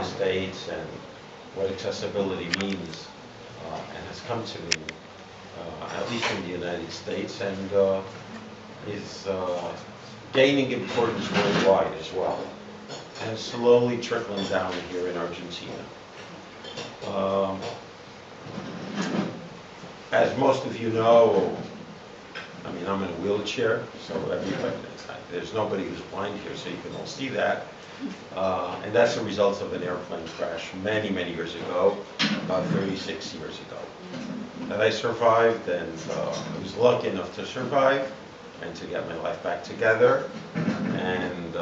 States and what accessibility means and has come to mean, at least in the United States, and is gaining importance worldwide as well, and slowly trickling down here in Argentina. Um, as most of you know, I mean, I'm in a wheelchair, so everybody, there's nobody who's blind here, so you can all see that. And that's a result of an airplane crash many, many years ago, about 36 years ago. And I survived, and I was lucky enough to survive and to get my life back together. And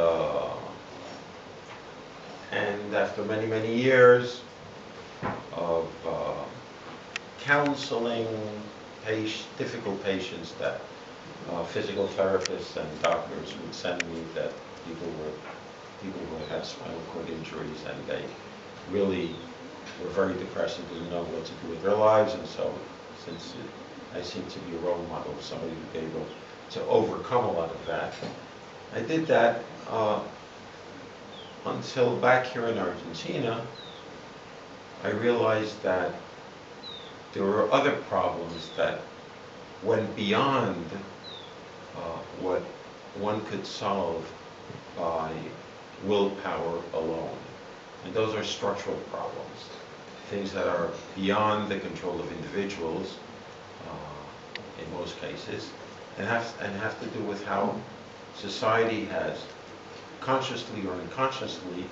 after many, many years of counseling difficult patients that physical therapists and doctors would send me, that people who had spinal cord injuries, and they really were very depressed and didn't know what to do with their lives. And so, since I seem to be a role model of somebody who was able to overcome a lot of that, I did that until back here in Argentina, I realized that there were other problems that went beyond what one could solve by willpower alone. And those are structural problems, things that are beyond the control of individuals, in most cases, and have to do with how society has consciously or unconsciously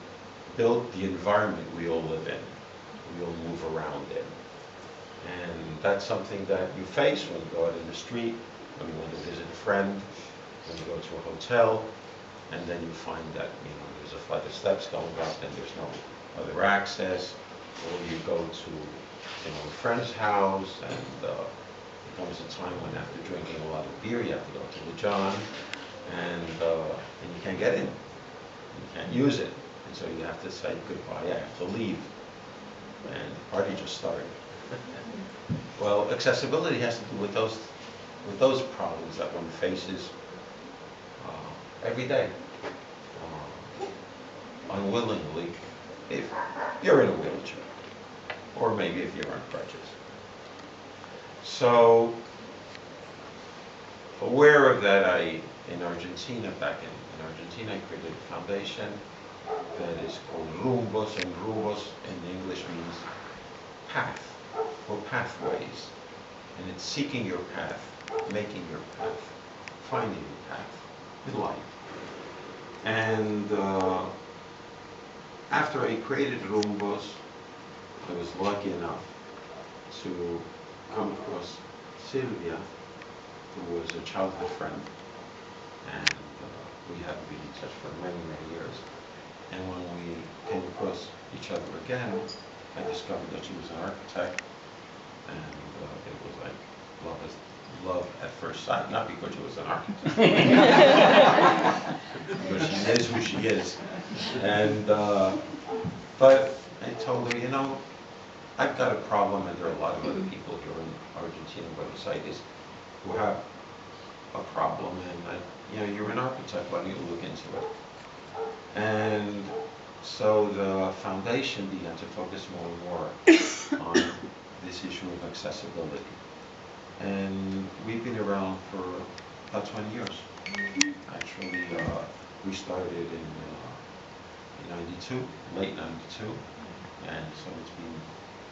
built the environment we all live in, we all move around in. And that's something that you face when you go out in the street, when you want to visit a friend, when you go to a hotel, and then you find that, there's a flight of steps going up and there's no other access, or you go to a friend's house, and there comes a time when after drinking a lot of beer you have to go to the John, and you can't get in, you can't use it, and so you have to say goodbye, I have to leave, and the party just started. Well, accessibility has to do with those problems that one faces every day, unwillingly, if you're in a wheelchair, or maybe if you're on crutches. So, aware of that, in Argentina, in Argentina, I created a foundation that is called Rumbos, and Rumbos in English means path, or pathways. And it's seeking your path, making your path, finding your path in life. And after I created Rumbos, I was lucky enough to come across Sylvia, who was a childhood friend, and we hadn't been in touch for many, many years. And when we came across each other again, I discovered that she was an architect, and it was like love at first sight, not because she was an architect, because she is who she is. And but I told her, I've got a problem, and there are a lot of other people here in Argentina, Buenos Aires, who have a problem, and you're an architect, why don't you look into it? And so the foundation began to focus more and more on this issue of accessibility. And we've been around for about 20 years. Actually, we started in 92, late 92, and so it's been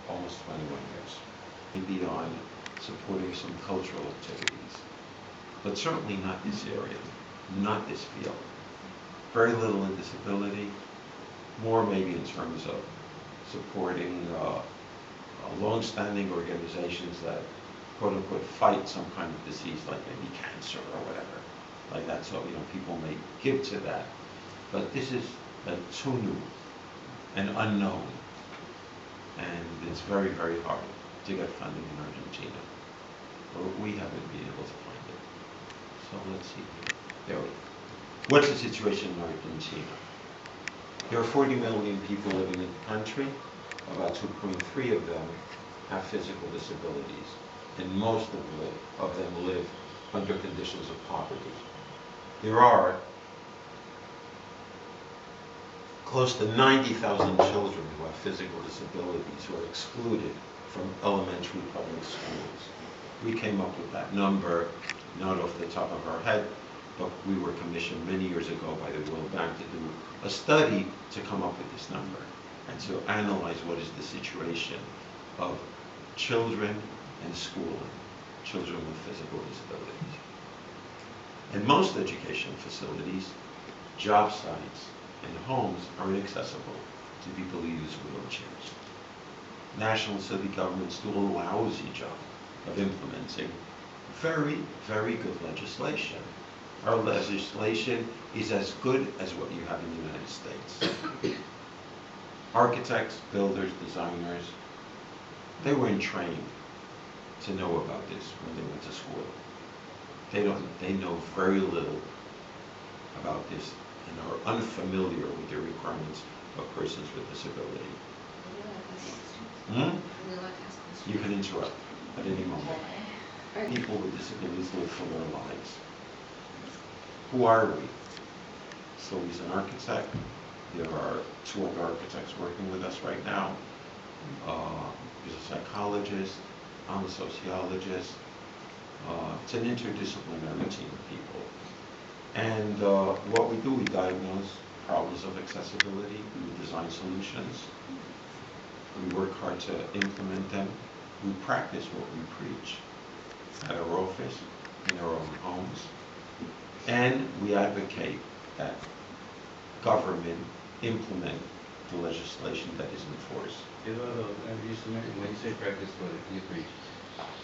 almost 21 years. Beyond supporting some cultural activities, but certainly not this area, not this field. Very little in disability, more maybe in terms of supporting long-standing organizations that quote-unquote fight some kind of disease, like maybe cancer or whatever, like that. So people may give to that, but this is too new and unknown, and it's very, very hard to get funding in Argentina, or we haven't been able to find it. So let's see here. There we go. What's the situation in Argentina? There are 40 million people living in the country. About 2.3 of them have physical disabilities, and most of them live under conditions of poverty. There are close to 90,000 children who have physical disabilities who are excluded from elementary public schools. We came up with that number, not off the top of our head, but we were commissioned many years ago by the World Bank to do a study to come up with this number and to analyze what is the situation of children and schooling, children with physical disabilities. In most education facilities, job sites and homes are inaccessible to people who use wheelchairs. National and city governments do a lousy job of implementing very, very good legislation. Our legislation is as good as what you have in the United States. Architects, builders, designers, they weren't trained to know about this when they went to school. They know very little about this and are unfamiliar with the requirements of persons with disability. You can interrupt at any moment. People with disabilities live for their lives. Who are we? So he's an architect. There are 2 other architects working with us right now. He's a psychologist. I'm a sociologist. It's an interdisciplinary team of people. And what we do, we diagnose problems of accessibility. We design solutions. We work hard to implement them. We practice what we preach at our office, in our own homes. And we advocate that government implement the legislation that is enforced. Eduardo, when you say practice what you preach,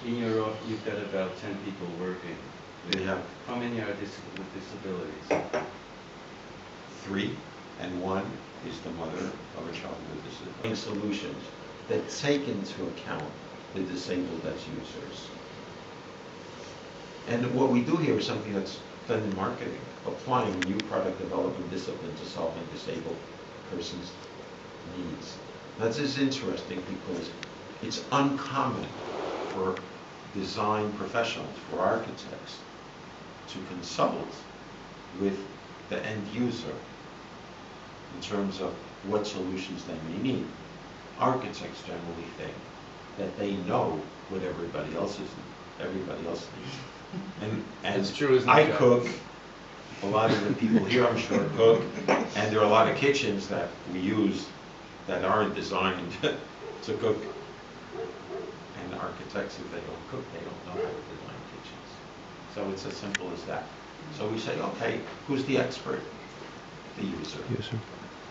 in your office you've got about 10 people working. How many are with disabilities? 3, and 1 is the mother of a child with disability. Solutions that take into account the disabled as users. And what we do here is something that's done in marketing, applying new product development discipline to solving disabled persons' needs. That's just interesting because it's uncommon for design professionals, for architects, to consult with the end user in terms of what solutions they may need. Architects generally think that they know what everybody else needs. And as true, I cook, a lot of the people here I'm sure cook, and there are a lot of kitchens that we use that aren't designed to cook. And architects, if they don't cook, they don't know how to design kitchens. So it's as simple as that. So we say, okay, who's the expert? The user.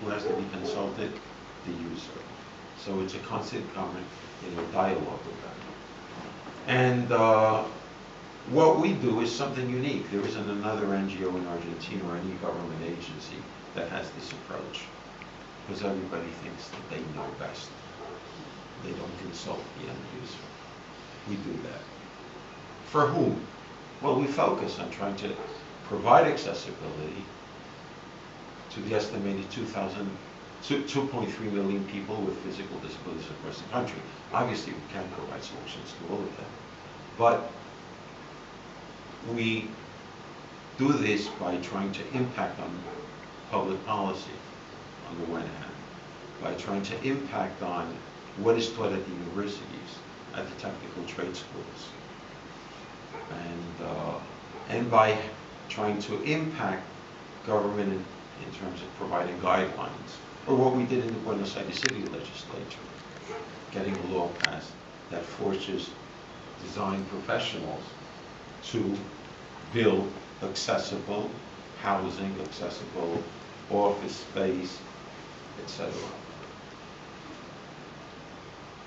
Who has to be consulted? The user. So it's a constant dialogue with them. And what we do is something unique. There isn't another NGO in Argentina or any government agency that has this approach, because everybody thinks that they know best. They don't consult the end user. We do that. For whom? Well, we focus on trying to provide accessibility to the estimated 2.3 million people with physical disabilities across the country. Obviously, we can't provide solutions to all of them, but we do this by trying to impact on public policy, on the one hand, by trying to impact on what is taught at the universities, at the technical trade schools, and by trying to impact government in terms of providing guidelines, or what we did in the Buenos Aires City Legislature, getting a law passed that forces design professionals to build accessible housing, accessible office space, etc.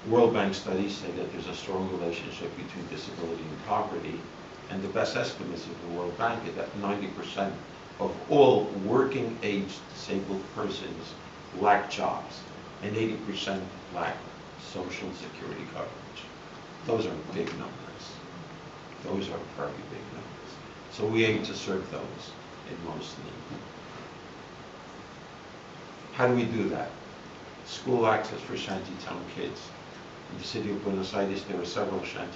World Bank studies say that there's a strong relationship between disability and poverty, and the best estimates of the World Bank is that 90% of all working-age disabled persons lack jobs, and 80% lack social security coverage. Those are big numbers. Those are very big numbers. So we aim to serve those in most need. How do we do that? School access for shantytown kids. In the city of Buenos Aires, there are several shanty